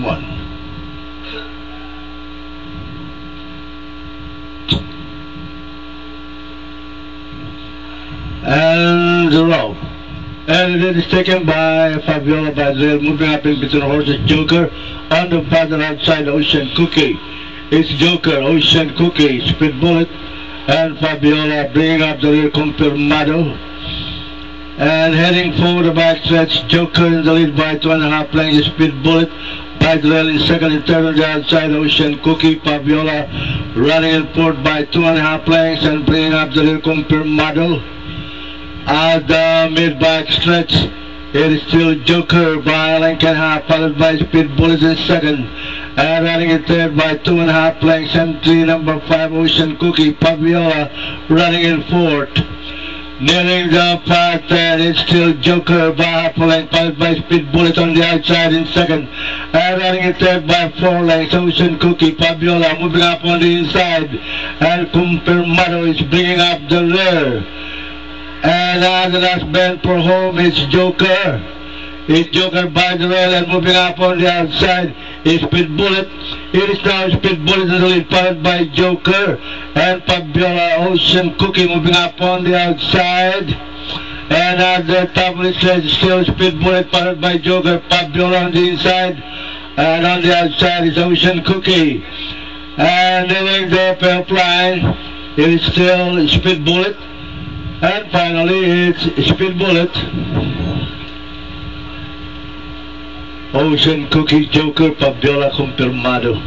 1. And the row. And it is taken by Fabiola Badrel, moving up in between horses. Joker on the pattern outside Ocean Cookie. It's Joker, Ocean Cookie, Speed Bullet, and Fabiola bringing up the rear Confirmado. And heading forward the backstretch, Joker in the lead by 2.5 lengths, Speed Bullet. Badrel in second and third on the outside, Ocean Cookie. Fabiola running in fourth by 2.5 lengths and bringing up the rear Confirmado. At the mid-back stretch, it is still Joker by a length and a half, followed by Speed Bullet in second. And running in third by 2.5 lengths, entry number 5, Ocean Cookie. Fabiola running in fourth. Nearing the path, and it's still Joker by half a length, followed by Speed Bullet on the outside in second. And running in third by 4 lengths, Ocean Cookie. Fabiola moving up on the inside. And Confirmado is bringing up the rear. And as the last bend for home, it's Joker. It's Joker by the rail and moving up on the outside is Speed Bullet. It is now Speed Bullet in the lead, followed by Joker. And Fabiola, Ocean Cookie moving up on the outside. And at the top of the stretch, still Speed Bullet, followed by Joker. Fabiola on the inside. And on the outside is Ocean Cookie. And leaving the pair line, it is still Speed Bullet. And finally, it's Speed Bullet, Ocean Cookie, Joker, Fabiola, Confirmado.